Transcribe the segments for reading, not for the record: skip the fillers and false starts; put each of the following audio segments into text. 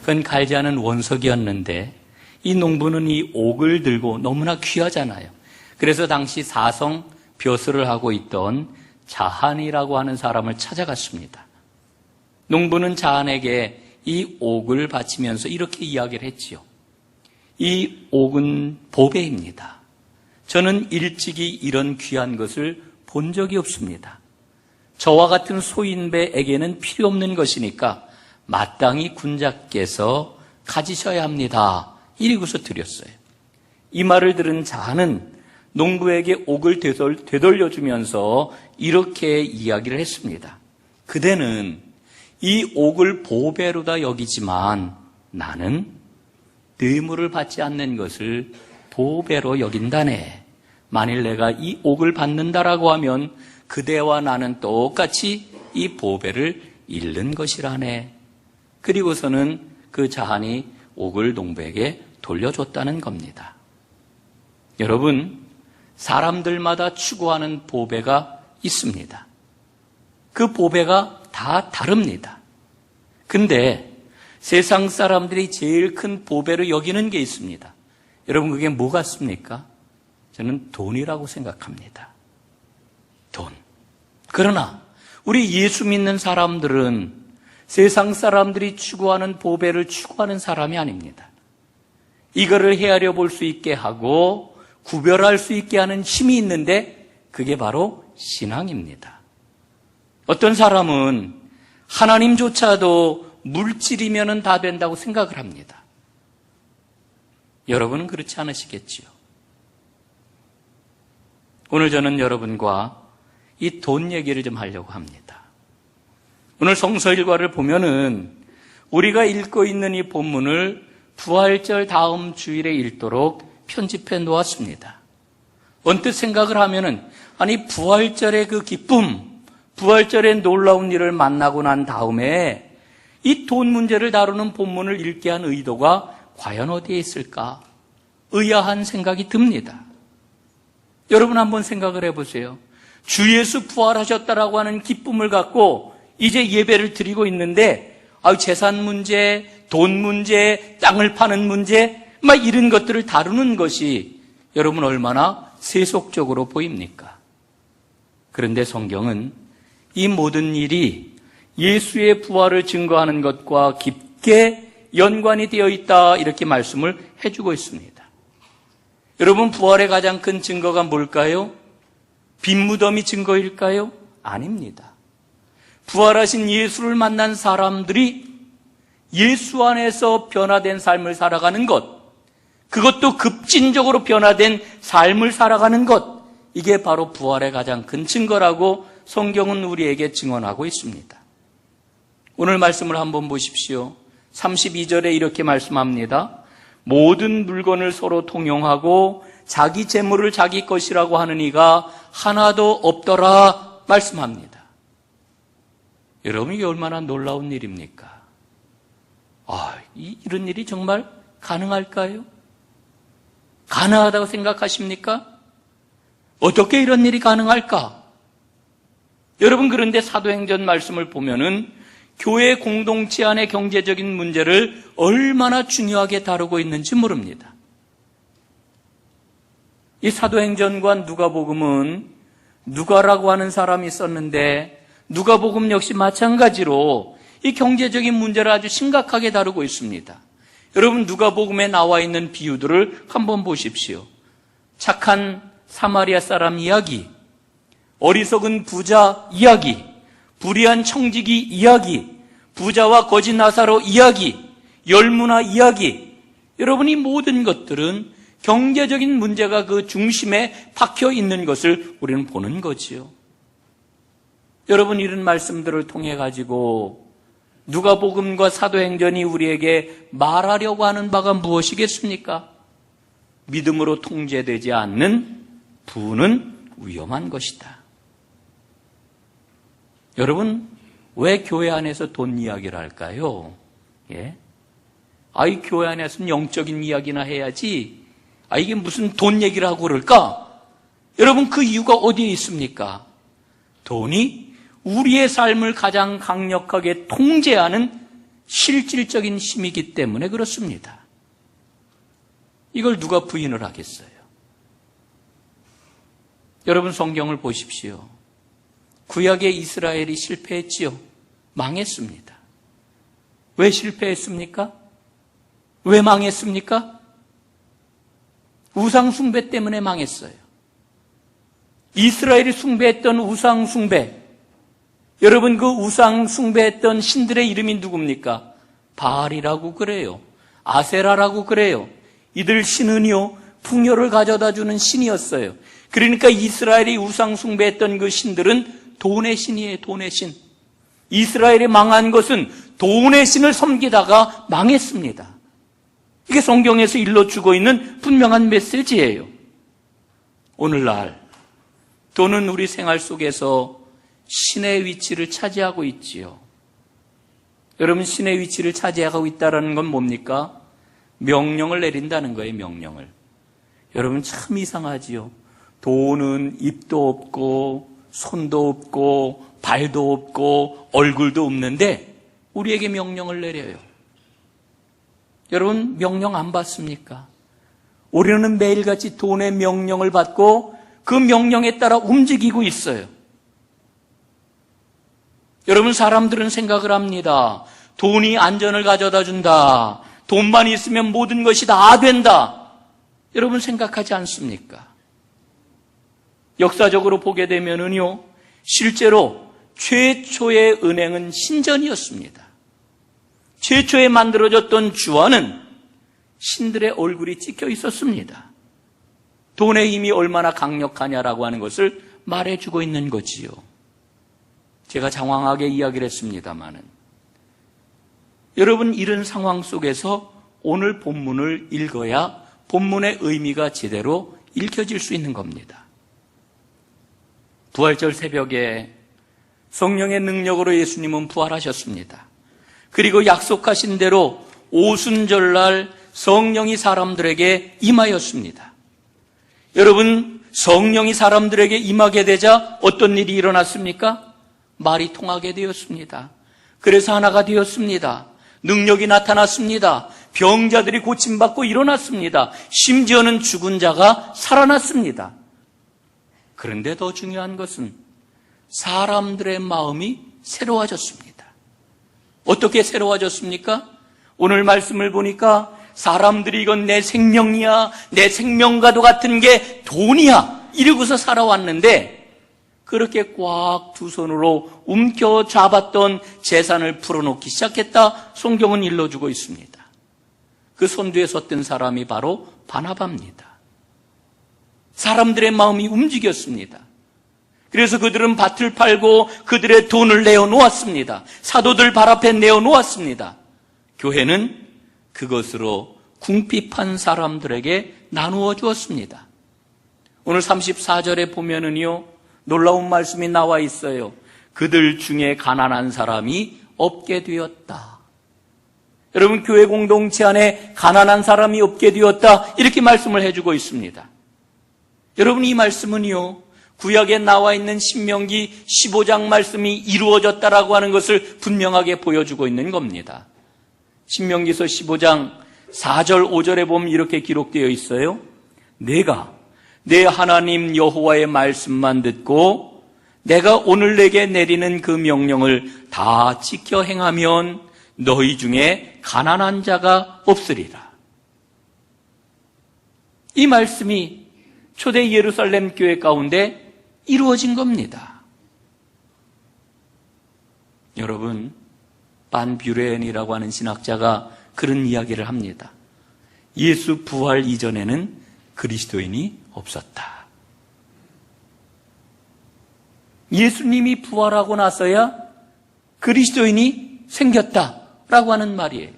그건 갈지 않은 원석이었는데 이 농부는 이 옥을 들고 너무나 귀하잖아요. 그래서 당시 사성 벼슬을 하고 있던 자한이라고 하는 사람을 찾아갔습니다. 농부는 자한에게 이 옥을 바치면서 이렇게 이야기를 했지요. 이 옥은 보배입니다. 저는 일찍이 이런 귀한 것을 본 적이 없습니다. 저와 같은 소인배에게는 필요 없는 것이니까 마땅히 군자께서 가지셔야 합니다. 이리고서 드렸어요. 이 말을 들은 자한은 농부에게 옥을 되돌려주면서 이렇게 이야기를 했습니다. 그대는 이 옥을 보배로다 여기지만 나는 뇌물을 받지 않는 것을 보배로 여긴다네. 만일 내가 이 옥을 받는다라고 하면 그대와 나는 똑같이 이 보배를 잃는 것이라네. 그리고서는 그 자한이 옥을 농부에게 돌려줬다는 겁니다. 여러분, 사람들마다 추구하는 보배가 있습니다. 그 보배가 다 다릅니다. 근데 세상 사람들이 제일 큰 보배로 여기는 게 있습니다. 여러분, 그게 뭐 같습니까? 저는 돈이라고 생각합니다. 돈. 그러나 우리 예수 믿는 사람들은 세상 사람들이 추구하는 보배를 추구하는 사람이 아닙니다. 이거를 헤아려 볼 수 있게 하고 구별할 수 있게 하는 힘이 있는데 그게 바로 신앙입니다. 어떤 사람은 하나님조차도 물질이면 다 된다고 생각을 합니다. 여러분은 그렇지 않으시겠지요? 오늘 저는 여러분과 이 돈 얘기를 좀 하려고 합니다. 오늘 성서 일과를 보면은 우리가 읽고 있는 이 본문을 부활절 다음 주일에 읽도록 편집해 놓았습니다. 언뜻 생각을 하면은 아니 부활절의 그 기쁨, 부활절의 놀라운 일을 만나고 난 다음에 이 돈 문제를 다루는 본문을 읽게 한 의도가 과연 어디에 있을까? 의아한 생각이 듭니다. 여러분 한번 생각을 해보세요. 주 예수 부활하셨다라고 하는 기쁨을 갖고 이제 예배를 드리고 있는데 재산 문제, 돈 문제, 땅을 파는 문제 막 이런 것들을 다루는 것이 여러분 얼마나 세속적으로 보입니까? 그런데 성경은 이 모든 일이 예수의 부활을 증거하는 것과 깊게 연관이 되어 있다 이렇게 말씀을 해주고 있습니다. 여러분 부활의 가장 큰 증거가 뭘까요? 빈무덤이 증거일까요? 아닙니다. 부활하신 예수를 만난 사람들이 예수 안에서 변화된 삶을 살아가는 것, 그것도 급진적으로 변화된 삶을 살아가는 것, 이게 바로 부활의 가장 큰 증거라고 성경은 우리에게 증언하고 있습니다. 오늘 말씀을 한번 보십시오. 32절에 이렇게 말씀합니다. 모든 물건을 서로 통용하고 자기 재물을 자기 것이라고 하는 이가 하나도 없더라 말씀합니다. 여러분 이게 얼마나 놀라운 일입니까? 이런 일이 정말 가능할까요? 가능하다고 생각하십니까? 어떻게 이런 일이 가능할까? 여러분 그런데 사도행전 말씀을 보면은 교회 공동체 안의 경제적인 문제를 얼마나 중요하게 다루고 있는지 모릅니다. 이 사도행전과 누가복음은 누가라고 하는 사람이 있었는데 누가복음 역시 마찬가지로 이 경제적인 문제를 아주 심각하게 다루고 있습니다. 여러분 누가복음에 나와 있는 비유들을 한번 보십시오. 착한 사마리아 사람 이야기, 어리석은 부자 이야기, 불의한 청지기 이야기, 부자와 거지 나사로 이야기, 열무나 이야기. 여러분 이 모든 것들은 경제적인 문제가 그 중심에 박혀 있는 것을 우리는 보는 거지요. 여러분 이런 말씀들을 통해 가지고 누가복음과 사도행전이 우리에게 말하려고 하는 바가 무엇이겠습니까? 믿음으로 통제되지 않는 부는 위험한 것이다. 여러분 왜 교회 안에서 돈 이야기를 할까요? 이 교회 안에서는 영적인 이야기나 해야지 이게 무슨 돈 얘기를 하고 그럴까? 여러분 그 이유가 어디에 있습니까? 돈이 우리의 삶을 가장 강력하게 통제하는 실질적인 힘이기 때문에 그렇습니다. 이걸 누가 부인을 하겠어요? 여러분 성경을 보십시오. 구약의 이스라엘이 실패했지요. 망했습니다. 왜 실패했습니까? 왜 망했습니까? 우상 숭배 때문에 망했어요. 이스라엘이 숭배했던 우상 숭배. 여러분 그 우상 숭배했던 신들의 이름이 누굽니까? 바알이라고 그래요. 아세라라고 그래요. 이들 신은요 풍요를 가져다 주는 신이었어요. 그러니까 이스라엘이 우상 숭배했던 그 신들은 돈의 신이에요. 돈의 신. 이스라엘이 망한 것은 돈의 신을 섬기다가 망했습니다. 이게 성경에서 일러주고 있는 분명한 메시지예요. 오늘날 돈은 우리 생활 속에서 신의 위치를 차지하고 있지요. 여러분 신의 위치를 차지하고 있다는 건 뭡니까? 명령을 내린다는 거예요. 명령을. 여러분 참 이상하지요. 돈은 입도 없고 손도 없고 발도 없고 얼굴도 없는데 우리에게 명령을 내려요. 여러분 명령 안 받습니까? 우리는 매일같이 돈의 명령을 받고 그 명령에 따라 움직이고 있어요. 여러분 사람들은 생각을 합니다. 돈이 안전을 가져다 준다. 돈만 있으면 모든 것이 다 된다. 여러분 생각하지 않습니까? 역사적으로 보게 되면은요, 실제로 최초의 은행은 신전이었습니다. 최초에 만들어졌던 주화는 신들의 얼굴이 찍혀 있었습니다. 돈의 힘이 얼마나 강력하냐라고 하는 것을 말해주고 있는 거지요. 제가 장황하게 이야기를 했습니다마는 여러분 이런 상황 속에서 오늘 본문을 읽어야 본문의 의미가 제대로 읽혀질 수 있는 겁니다. 부활절 새벽에 성령의 능력으로 예수님은 부활하셨습니다. 그리고 약속하신 대로 오순절날 성령이 사람들에게 임하였습니다. 여러분 성령이 사람들에게 임하게 되자 어떤 일이 일어났습니까? 말이 통하게 되었습니다. 그래서 하나가 되었습니다. 능력이 나타났습니다. 병자들이 고침받고 일어났습니다. 심지어는 죽은 자가 살아났습니다. 그런데 더 중요한 것은 사람들의 마음이 새로워졌습니다. 어떻게 새로워졌습니까? 오늘 말씀을 보니까 사람들이 이건 내 생명이야, 내 생명과도 같은 게 돈이야 이러고서 살아왔는데 그렇게 꽉 두 손으로 움켜 잡았던 재산을 풀어놓기 시작했다. 성경은 일러주고 있습니다. 그 손 뒤에 섰던 사람이 바로 바나바입니다. 사람들의 마음이 움직였습니다. 그래서 그들은 밭을 팔고 그들의 돈을 내어놓았습니다. 사도들 발 앞에 내어놓았습니다. 교회는 그것으로 궁핍한 사람들에게 나누어 주었습니다. 오늘 34절에 보면은요, 놀라운 말씀이 나와 있어요. 그들 중에 가난한 사람이 없게 되었다. 여러분 교회 공동체 안에 가난한 사람이 없게 되었다 이렇게 말씀을 해주고 있습니다. 여러분 이 말씀은요 구약에 나와 있는 신명기 15장 말씀이 이루어졌다라고 하는 것을 분명하게 보여주고 있는 겁니다. 신명기서 15장 4절 5절에 보면 이렇게 기록되어 있어요. 내가 내 하나님 여호와의 말씀만 듣고 내가 오늘 내게 내리는 그 명령을 다 지켜 행하면 너희 중에 가난한 자가 없으리라. 이 말씀이 초대 예루살렘 교회 가운데 이루어진 겁니다. 여러분, 반뷰렌이라고 하는 신학자가 그런 이야기를 합니다. 예수 부활 이전에는 그리스도인이 없었다. 예수님이 부활하고 나서야 그리스도인이 생겼다라고 하는 말이에요.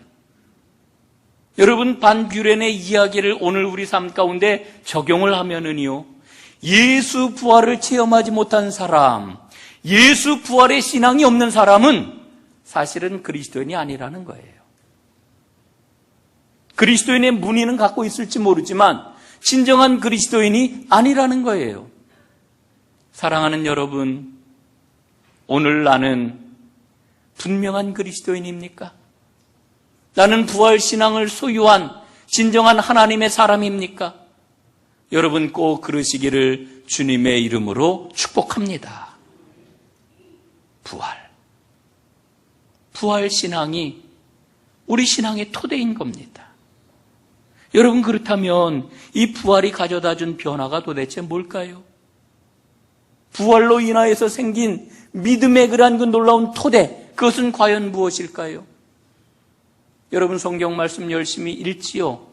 여러분 반뷰렌의 이야기를 오늘 우리 삶 가운데 적용을 하면은요, 예수 부활을 체험하지 못한 사람, 예수 부활의 신앙이 없는 사람은 사실은 그리스도인이 아니라는 거예요. 그리스도인의 문의는 갖고 있을지 모르지만 진정한 그리스도인이 아니라는 거예요. 사랑하는 여러분, 오늘 나는 분명한 그리스도인입니까? 나는 부활신앙을 소유한 진정한 하나님의 사람입니까? 여러분 꼭 그러시기를 주님의 이름으로 축복합니다. 부활신앙이 우리 신앙의 토대인 겁니다. 여러분 그렇다면 이 부활이 가져다준 변화가 도대체 뭘까요? 부활로 인하여서 생긴 믿음의 그러한 그 놀라운 토대, 그것은 과연 무엇일까요? 여러분 성경 말씀 열심히 읽지요.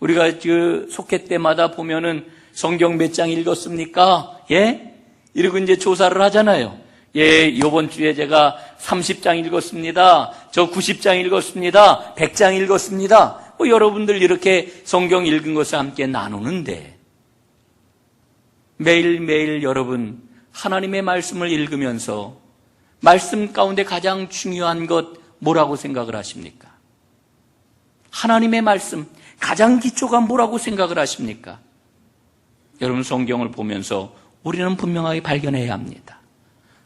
우리가 그 속회 때마다 보면은 성경 몇 장 읽었습니까? 예? 이러고 이제 조사를 하잖아요. 예, 이번 주에 제가 30장 읽었습니다. 저 90장 읽었습니다. 100장 읽었습니다. 여러분들 이렇게 성경 읽은 것을 함께 나누는데 매일매일 여러분 하나님의 말씀을 읽으면서 말씀 가운데 가장 중요한 것 뭐라고 생각을 하십니까? 하나님의 말씀 가장 기초가 뭐라고 생각을 하십니까? 여러분 성경을 보면서 우리는 분명하게 발견해야 합니다.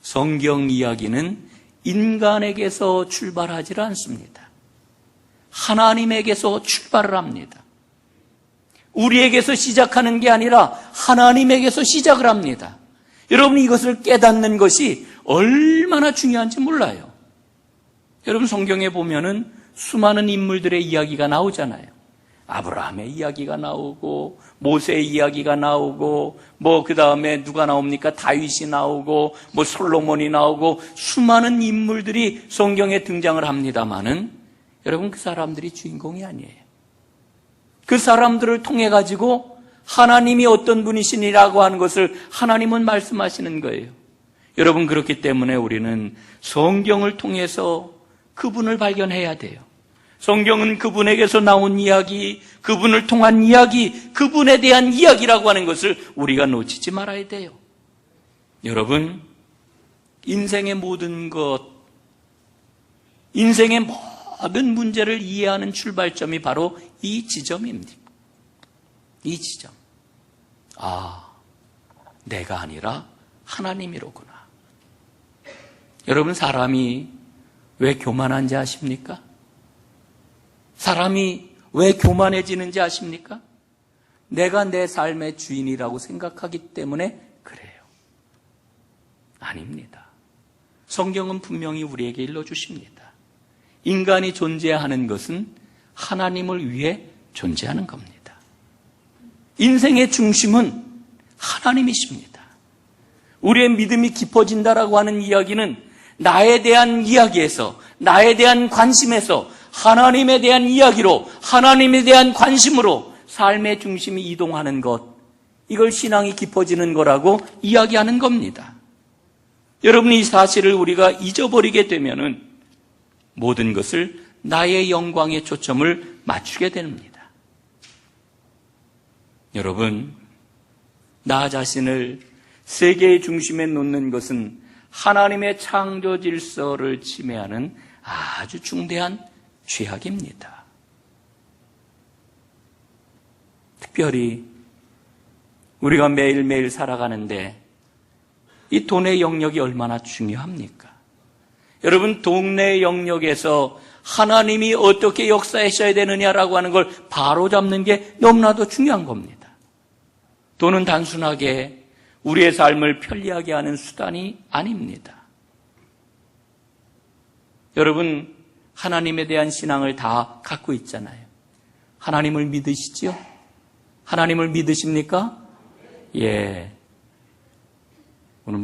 성경 이야기는 인간에게서 출발하지 않습니다. 하나님에게서 출발을 합니다. 우리에게서 시작하는 게 아니라 하나님에게서 시작을 합니다. 여러분 이것을 깨닫는 것이 얼마나 중요한지 몰라요. 여러분 성경에 보면은 수많은 인물들의 이야기가 나오잖아요. 아브라함의 이야기가 나오고 모세의 이야기가 나오고 그 다음에 누가 나옵니까? 다윗이 나오고 솔로몬이 나오고 수많은 인물들이 성경에 등장을 합니다마는 여러분 그 사람들이 주인공이 아니에요. 그 사람들을 통해 가지고 하나님이 어떤 분이시니라고 하는 것을 하나님은 말씀하시는 거예요. 여러분 그렇기 때문에 우리는 성경을 통해서 그분을 발견해야 돼요. 성경은 그분에게서 나온 이야기, 그분을 통한 이야기, 그분에 대한 이야기라고 하는 것을 우리가 놓치지 말아야 돼요. 여러분, 인생의 모든 것, 인생의 모든 문제를 이해하는 출발점이 바로 이 지점입니다. 이 지점. 내가 아니라 하나님이로구나. 여러분, 사람이 왜 교만한지 아십니까? 사람이 왜 교만해지는지 아십니까? 내가 내 삶의 주인이라고 생각하기 때문에 그래요. 아닙니다. 성경은 분명히 우리에게 일러주십니다. 인간이 존재하는 것은 하나님을 위해 존재하는 겁니다. 인생의 중심은 하나님이십니다. 우리의 믿음이 깊어진다라고 하는 이야기는 나에 대한 이야기에서, 나에 대한 관심에서 하나님에 대한 이야기로, 하나님에 대한 관심으로 삶의 중심이 이동하는 것, 이걸 신앙이 깊어지는 거라고 이야기하는 겁니다. 여러분 이 사실을 우리가 잊어버리게 되면은 모든 것을 나의 영광에 초점을 맞추게 됩니다. 여러분, 나 자신을 세계의 중심에 놓는 것은 하나님의 창조 질서를 침해하는 아주 중대한 죄악입니다. 특별히 우리가 매일매일 살아가는데 이 돈의 영역이 얼마나 중요합니까? 여러분, 돈의 영역에서 하나님이 어떻게 역사하셔야 되느냐라고 하는 걸 바로잡는 게 너무나도 중요한 겁니다. 돈은 단순하게 우리의 삶을 편리하게 하는 수단이 아닙니다. 여러분, 하나님에 대한 신앙을 다 갖고 있잖아요. 하나님을 믿으시죠? 하나님을 믿으십니까? 예. 오늘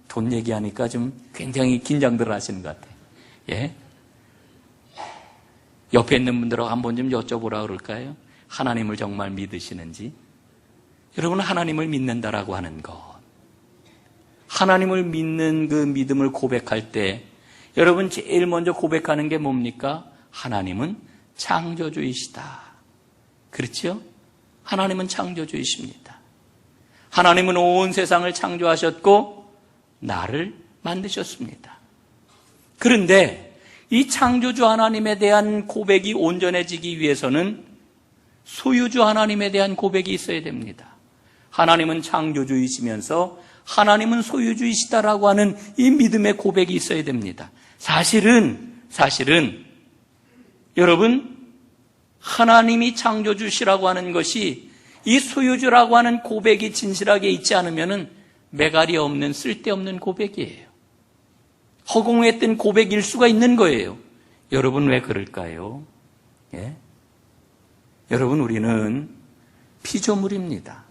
돈 얘기하니까 좀 굉장히 긴장들 하시는 것 같아요. 예. 옆에 있는 분들하고 한번 좀 여쭤보라 그럴까요? 하나님을 정말 믿으시는지. 여러분, 하나님을 믿는다라고 하는 것. 하나님을 믿는 그 믿음을 고백할 때 여러분 제일 먼저 고백하는 게 뭡니까? 하나님은 창조주이시다. 그렇죠? 하나님은 창조주이십니다. 하나님은 온 세상을 창조하셨고 나를 만드셨습니다. 그런데 이 창조주 하나님에 대한 고백이 온전해지기 위해서는 소유주 하나님에 대한 고백이 있어야 됩니다. 하나님은 창조주이시면서 하나님은 소유주이시다라고 하는 이 믿음의 고백이 있어야 됩니다. 사실은 여러분, 하나님이 창조주시라고 하는 것이 이 소유주라고 하는 고백이 진실하게 있지 않으면 매갈이 없는 쓸데없는 고백이에요. 허공에 뜬 고백일 수가 있는 거예요. 여러분, 왜 그럴까요? 예? 여러분, 우리는 피조물입니다.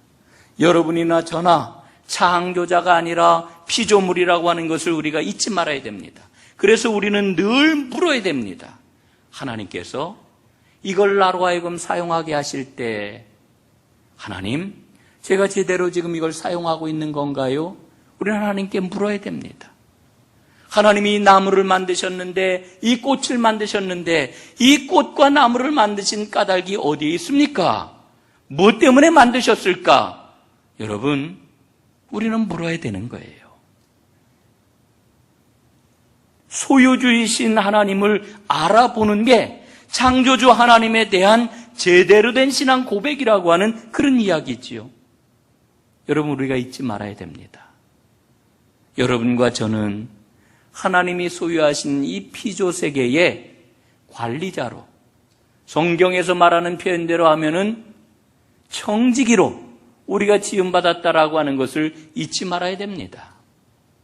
여러분이나 저나 창조자가 아니라 피조물이라고 하는 것을 우리가 잊지 말아야 됩니다. 그래서 우리는 늘 물어야 됩니다. 하나님께서 이걸 나로 하여금 사용하게 하실 때, 하나님, 제가 제대로 지금 이걸 사용하고 있는 건가요? 우리는 하나님께 물어야 됩니다. 하나님이 이 나무를 만드셨는데, 이 꽃을 만드셨는데, 이 꽃과 나무를 만드신 까닭이 어디에 있습니까? 뭐 때문에 만드셨을까? 여러분, 우리는 물어야 되는 거예요. 소유주이신 하나님을 알아보는 게 창조주 하나님에 대한 제대로 된 신앙 고백이라고 하는 그런 이야기지요. 여러분, 우리가 잊지 말아야 됩니다. 여러분과 저는 하나님이 소유하신 이 피조 세계의 관리자로, 성경에서 말하는 표현대로 하면은 청지기로 우리가 지음받았다라고 하는 것을 잊지 말아야 됩니다.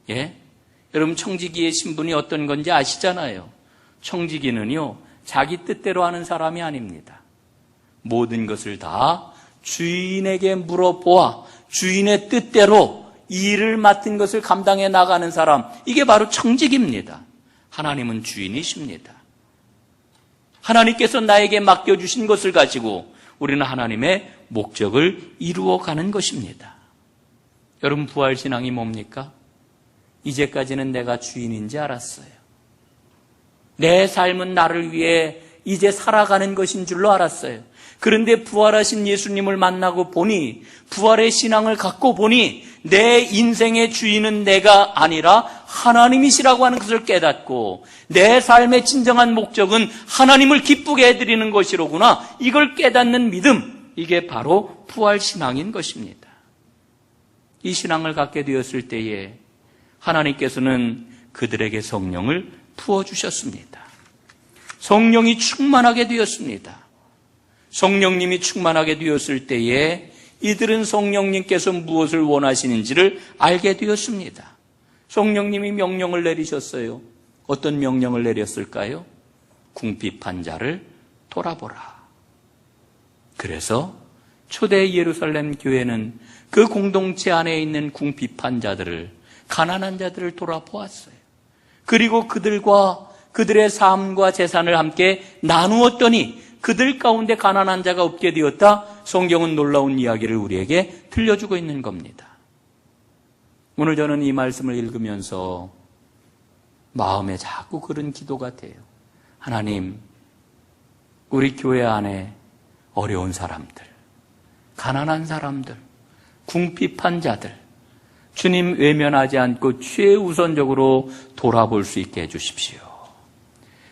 예? 여러분, 청지기의 신분이 어떤 건지 아시잖아요. 청지기는요, 자기 뜻대로 하는 사람이 아닙니다. 모든 것을 다 주인에게 물어보아 주인의 뜻대로 일을 맡은 것을 감당해 나가는 사람, 이게 바로 청지기입니다. 하나님은 주인이십니다. 하나님께서 나에게 맡겨주신 것을 가지고 우리는 하나님의 목적을 이루어가는 것입니다. 여러분, 부활신앙이 뭡니까? 이제까지는 내가 주인인지 알았어요. 내 삶은 나를 위해 이제 살아가는 것인 줄로 알았어요. 그런데 부활하신 예수님을 만나고 보니, 부활의 신앙을 갖고 보니 내 인생의 주인은 내가 아니라 하나님이시라고 하는 것을 깨닫고, 내 삶의 진정한 목적은 하나님을 기쁘게 해드리는 것이로구나, 이걸 깨닫는 믿음, 이게 바로 부활신앙인 것입니다. 이 신앙을 갖게 되었을 때에 하나님께서는 그들에게 성령을 부어주셨습니다. 성령이 충만하게 되었습니다. 성령님이 충만하게 되었을 때에 이들은 성령님께서 무엇을 원하시는지를 알게 되었습니다. 성령님이 명령을 내리셨어요. 어떤 명령을 내렸을까요? 궁핍한 자를 돌아보라. 그래서 초대 예루살렘 교회는 그 공동체 안에 있는 궁핍한 자들을, 가난한 자들을 돌아보았어요. 그리고 그들과 그들의 삶과 재산을 함께 나누었더니 그들 가운데 가난한 자가 없게 되었다. 성경은 놀라운 이야기를 우리에게 들려주고 있는 겁니다. 오늘 저는 이 말씀을 읽으면서 마음에 자꾸 그런 기도가 돼요. 하나님, 우리 교회 안에 어려운 사람들, 가난한 사람들, 궁핍한 자들, 주님 외면하지 않고 최우선적으로 돌아볼 수 있게 해주십시오.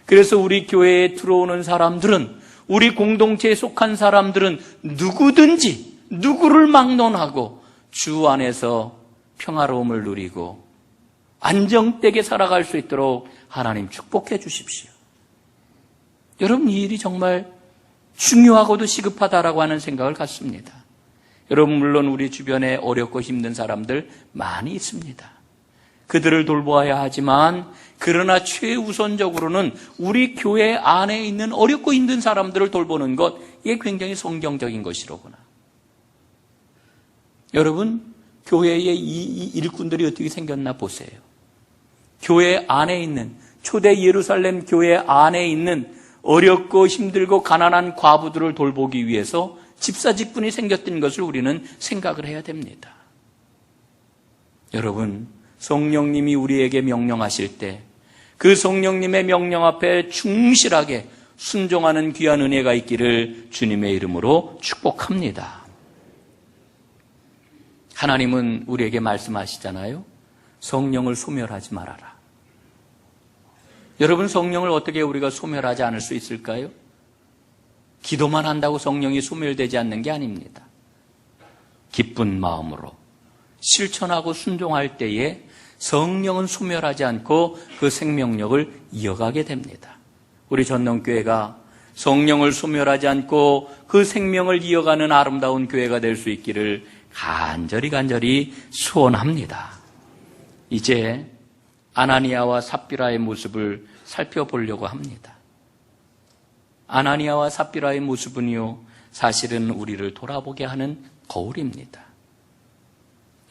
그래서 우리 교회에 들어오는 사람들은, 우리 공동체에 속한 사람들은 누구든지 누구를 막론하고 주 안에서 평화로움을 누리고 안정되게 살아갈 수 있도록 하나님 축복해 주십시오. 여러분, 이 일이 정말 중요하고도 시급하다라고 하는 생각을 갖습니다. 여러분, 물론 우리 주변에 어렵고 힘든 사람들 많이 있습니다. 그들을 돌보아야 하지만, 그러나 최우선적으로는 우리 교회 안에 있는 어렵고 힘든 사람들을 돌보는 것, 이게 굉장히 성경적인 것이로구나. 여러분, 교회의 이 일꾼들이 어떻게 생겼나 보세요. 교회 안에 있는, 초대 예루살렘 교회 안에 있는 어렵고 힘들고 가난한 과부들을 돌보기 위해서 집사직분이 생겼던 것을 우리는 생각을 해야 됩니다. 여러분, 성령님이 우리에게 명령하실 때 그 성령님의 명령 앞에 충실하게 순종하는 귀한 은혜가 있기를 주님의 이름으로 축복합니다. 하나님은 우리에게 말씀하시잖아요. 성령을 소멸하지 말아라. 여러분, 성령을 어떻게 우리가 소멸하지 않을 수 있을까요? 기도만 한다고 성령이 소멸되지 않는 게 아닙니다. 기쁜 마음으로 실천하고 순종할 때에 성령은 소멸하지 않고 그 생명력을 이어가게 됩니다. 우리 전농교회가 성령을 소멸하지 않고 그 생명을 이어가는 아름다운 교회가 될 수 있기를 간절히 소원합니다. 이제 아나니아와 삽비라의 모습을 살펴보려고 합니다. 아나니아와 삽비라의 모습은요, 사실은 우리를 돌아보게 하는 거울입니다.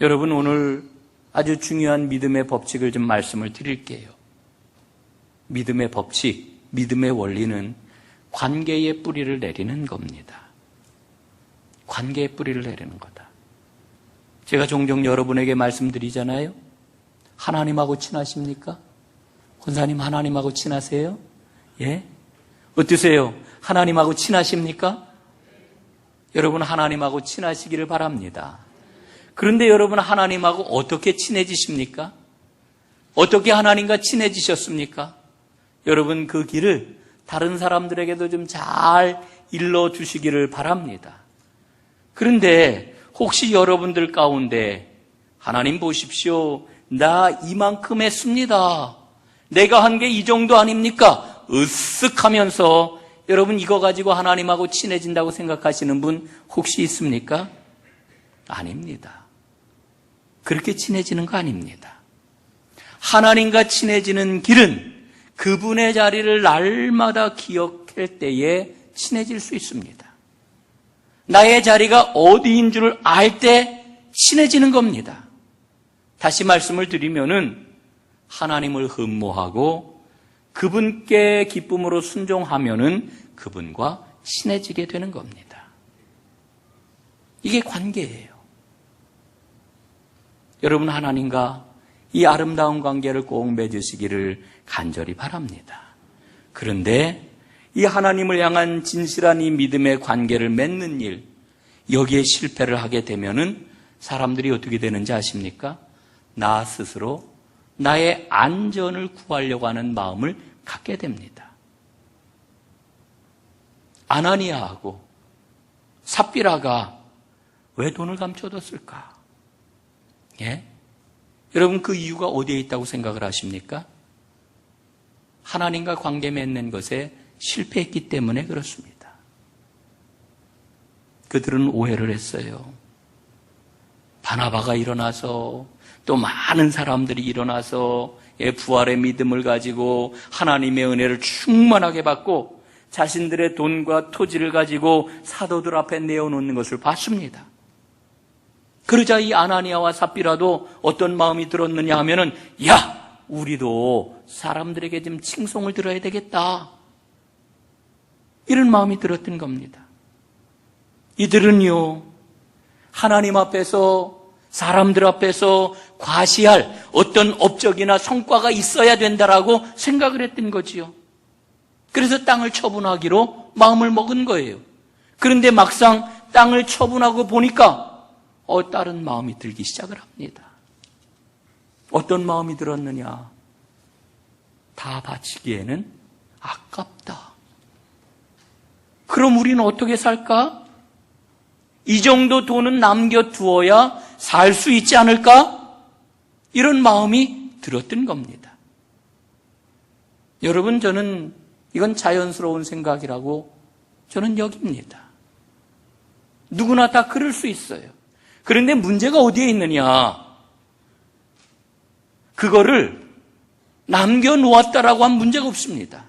여러분, 오늘 아주 중요한 믿음의 법칙을 좀 말씀을 드릴게요. 믿음의 법칙, 믿음의 원리는 관계의 뿌리를 내리는 겁니다. 관계의 뿌리를 내리는 거다. 제가 종종 여러분에게 말씀드리잖아요. 하나님하고 친하십니까? 권사님, 하나님하고 친하세요? 예? 어떠세요? 하나님하고 친하십니까? 여러분, 하나님하고 친하시기를 바랍니다. 그런데 여러분, 하나님하고 어떻게 친해지십니까? 어떻게 하나님과 친해지셨습니까? 여러분, 그 길을 다른 사람들에게도 좀 잘 일러주시기를 바랍니다. 그런데 혹시 여러분들 가운데 하나님 보십시오, 나 이만큼 했습니다, 내가 한 게 이 정도 아닙니까? 으쓱하면서 여러분 이거 가지고 하나님하고 친해진다고 생각하시는 분 혹시 있습니까? 아닙니다. 그렇게 친해지는 거 아닙니다. 하나님과 친해지는 길은 그분의 자리를 날마다 기억할 때에 친해질 수 있습니다. 나의 자리가 어디인 줄 알 때 친해지는 겁니다. 다시 말씀을 드리면은 하나님을 흠모하고 그분께 기쁨으로 순종하면은 그분과 친해지게 되는 겁니다. 이게 관계예요. 여러분, 하나님과 이 아름다운 관계를 꼭 맺으시기를 간절히 바랍니다. 그런데 이 하나님을 향한 진실한 이 믿음의 관계를 맺는 일, 여기에 실패를 하게 되면은 사람들이 어떻게 되는지 아십니까? 나 스스로 나의 안전을 구하려고 하는 마음을 갖게 됩니다. 아나니아하고 삽비라가 왜 돈을 감춰뒀을까? 예? 여러분, 그 이유가 어디에 있다고 생각을 하십니까? 하나님과 관계 맺는 것에 실패했기 때문에 그렇습니다. 그들은 오해를 했어요. 바나바가 일어나서 또 많은 사람들이 일어나서 부활의 믿음을 가지고 하나님의 은혜를 충만하게 받고 자신들의 돈과 토지를 가지고 사도들 앞에 내어놓는 것을 봤습니다. 그러자 이 아나니아와 삽비라도 어떤 마음이 들었느냐 하면은, 야, 우리도 사람들에게 좀 칭송을 들어야 되겠다, 이런 마음이 들었던 겁니다. 이들은요, 하나님 앞에서, 사람들 앞에서 과시할 어떤 업적이나 성과가 있어야 된다라고 생각을 했던 거지요. 그래서 땅을 처분하기로 마음을 먹은 거예요. 그런데 막상 땅을 처분하고 보니까 다른 마음이 들기 시작을 합니다. 어떤 마음이 들었느냐? 다 바치기에는 아깝다. 그럼 우리는 어떻게 살까? 이 정도 돈은 남겨두어야 살 수 있지 않을까? 이런 마음이 들었던 겁니다. 여러분, 저는 이건 자연스러운 생각이라고 저는 여깁니다. 누구나 다 그럴 수 있어요. 그런데 문제가 어디에 있느냐? 그거를 남겨놓았다라고 하면 문제가 없습니다.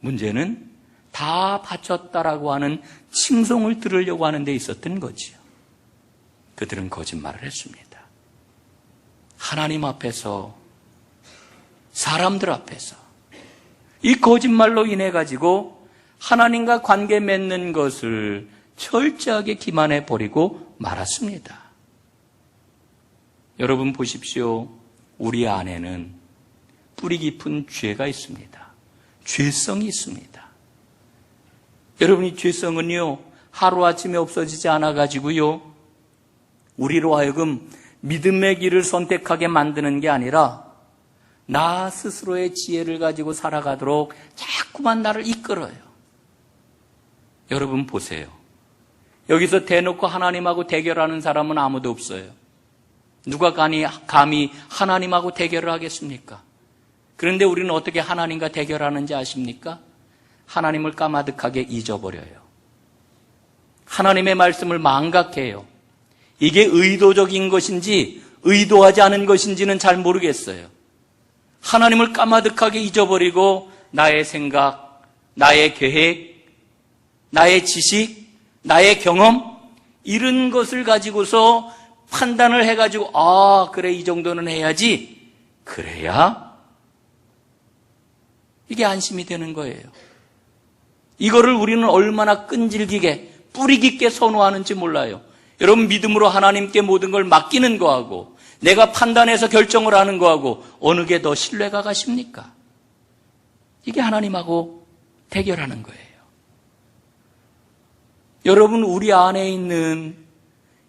문제는 다 바쳤다라고 하는 칭송을 들으려고 하는 데 있었던 거지요. 그들은 거짓말을 했습니다. 하나님 앞에서, 사람들 앞에서 이 거짓말로 인해 가지고 하나님과 관계 맺는 것을 철저하게 기만해 버리고 말았습니다. 여러분 보십시오. 우리 안에는 뿌리 깊은 죄가 있습니다. 죄성이 있습니다. 여러분, 이 죄성은요, 하루아침에 없어지지 않아가지고요, 우리로 하여금 믿음의 길을 선택하게 만드는 게 아니라 나 스스로의 지혜를 가지고 살아가도록 자꾸만 나를 이끌어요. 여러분 보세요. 여기서 대놓고 하나님하고 대결하는 사람은 아무도 없어요. 누가 감히 하나님하고 대결을 하겠습니까? 그런데 우리는 어떻게 하나님과 대결하는지 아십니까? 하나님을 까마득하게 잊어버려요. 하나님의 말씀을 망각해요. 이게 의도적인 것인지 의도하지 않은 것인지는 잘 모르겠어요. 하나님을 까마득하게 잊어버리고 나의 생각, 나의 계획, 나의 지식, 나의 경험 이런 것을 가지고서 판단을 해가지고 그래 이 정도는 해야지. 그래야 이게 안심이 되는 거예요. 이거를 우리는 얼마나 끈질기게 뿌리 깊게 선호하는지 몰라요. 여러분 믿음으로 하나님께 모든 걸 맡기는 거하고 내가 판단해서 결정을 하는 거하고 어느 게 더 신뢰가 가십니까? 이게 하나님하고 대결하는 거예요. 여러분 우리 안에 있는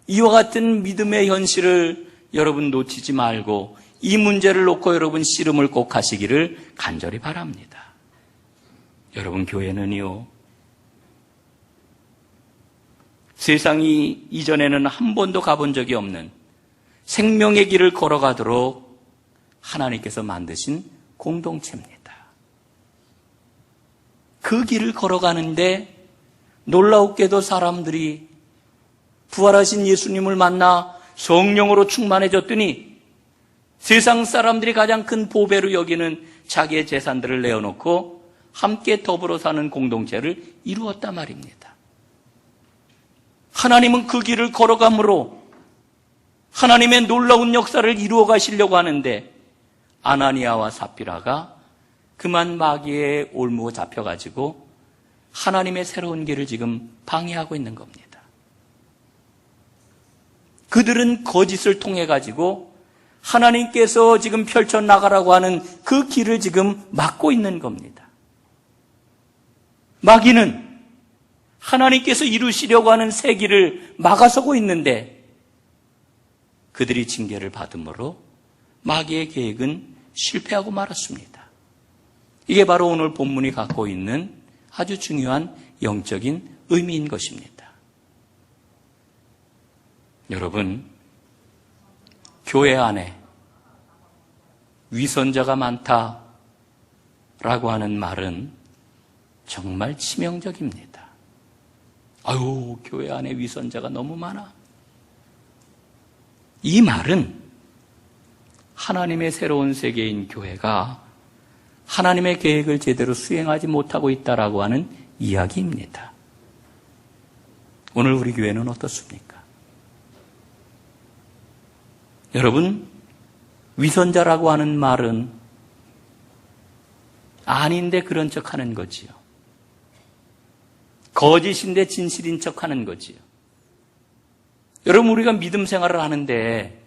이와 같은 믿음의 현실을 여러분 놓치지 말고 이 문제를 놓고 여러분 씨름을 꼭 하시기를 간절히 바랍니다. 여러분 교회는요, 세상이 이전에는 한 번도 가본 적이 없는 생명의 길을 걸어가도록 하나님께서 만드신 공동체입니다. 그 길을 걸어가는데 놀라웠게도 사람들이 부활하신 예수님을 만나 성령으로 충만해졌더니 세상 사람들이 가장 큰 보배로 여기는 자기의 재산들을 내어놓고 함께 더불어 사는 공동체를 이루었단 말입니다. 하나님은 그 길을 걸어감으로 하나님의 놀라운 역사를 이루어 가시려고 하는데 아나니아와 삽비라가 그만 마귀의 올무에 잡혀가지고 하나님의 새로운 길을 지금 방해하고 있는 겁니다. 그들은 거짓을 통해 가지고 하나님께서 지금 펼쳐나가라고 하는 그 길을 지금 막고 있는 겁니다. 마귀는 하나님께서 이루시려고 하는 새 길을 막아서고 있는데 그들이 징계를 받음으로 마귀의 계획은 실패하고 말았습니다. 이게 바로 오늘 본문이 갖고 있는 아주 중요한 영적인 의미인 것입니다. 여러분, 교회 안에 위선자가 많다라고 하는 말은 정말 치명적입니다. 아유, 교회 안에 위선자가 너무 많아. 이 말은 하나님의 새로운 세계인 교회가 하나님의 계획을 제대로 수행하지 못하고 있다라고 하는 이야기입니다. 오늘 우리 교회는 어떻습니까? 여러분, 위선자라고 하는 말은 아닌데 그런 척 하는 거지요. 거짓인데 진실인 척 하는 거지요. 여러분, 우리가 믿음 생활을 하는데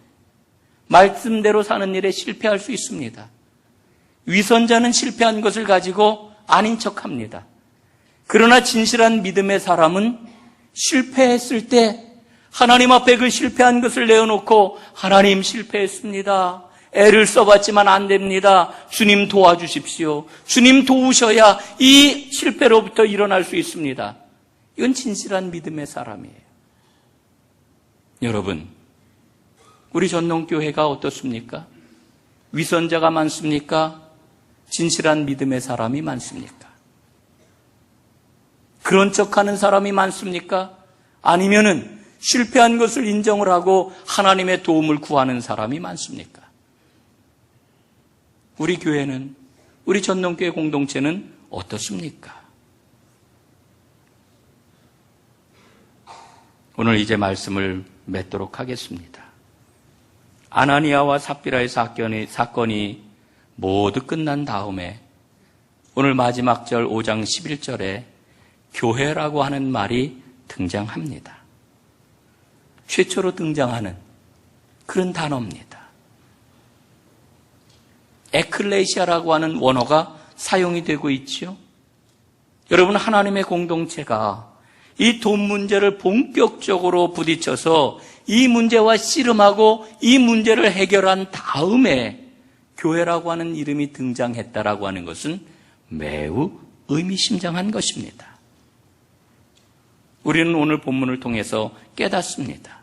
말씀대로 사는 일에 실패할 수 있습니다. 위선자는 실패한 것을 가지고 아닌 척 합니다. 그러나 진실한 믿음의 사람은 실패했을 때 하나님 앞에 그 실패한 것을 내어놓고 하나님 실패했습니다. 애를 써봤지만 안 됩니다. 주님 도와주십시오. 주님 도우셔야 이 실패로부터 일어날 수 있습니다. 이건 진실한 믿음의 사람이에요. 여러분, 우리 전농교회가 어떻습니까? 위선자가 많습니까? 진실한 믿음의 사람이 많습니까? 그런 척하는 사람이 많습니까? 아니면은 실패한 것을 인정을 하고 하나님의 도움을 구하는 사람이 많습니까? 우리 교회는, 우리 전농교회 공동체는 어떻습니까? 오늘 이제 말씀을 맺도록 하겠습니다. 아나니아와 삽비라의 사건이 모두 끝난 다음에 오늘 마지막 절 5장 11절에 교회라고 하는 말이 등장합니다. 최초로 등장하는 그런 단어입니다. 에클레시아라고 하는 원어가 사용이 되고 있지요. 여러분, 하나님의 공동체가 이 돈 문제를 본격적으로 부딪혀서 이 문제와 씨름하고 이 문제를 해결한 다음에 교회라고 하는 이름이 등장했다라고 하는 것은 매우 의미심장한 것입니다. 우리는 오늘 본문을 통해서 깨닫습니다.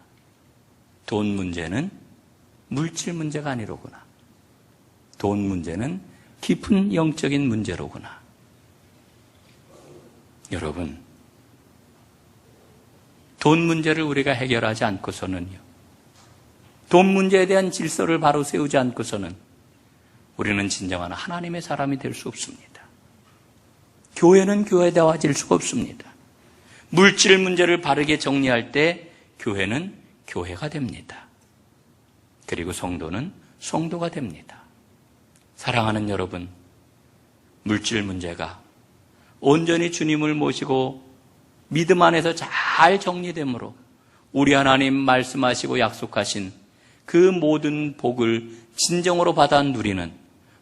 돈 문제는 물질 문제가 아니로구나. 돈 문제는 깊은 영적인 문제로구나. 여러분, 돈 문제를 우리가 해결하지 않고서는요, 돈 문제에 대한 질서를 바로 세우지 않고서는 우리는 진정한 하나님의 사람이 될 수 없습니다. 교회는 교회다워질 수가 없습니다. 물질 문제를 바르게 정리할 때 교회는 교회가 됩니다. 그리고 성도는 성도가 됩니다. 사랑하는 여러분, 물질 문제가 온전히 주님을 모시고 믿음 안에서 잘 정리되므로 우리 하나님 말씀하시고 약속하신 그 모든 복을 진정으로 받아 누리는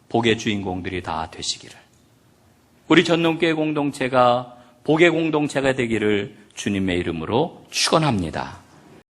복의 주인공들이 다 되시기를, 우리 전농교회 공동체가 복의 공동체가 되기를 주님의 이름으로 축원합니다.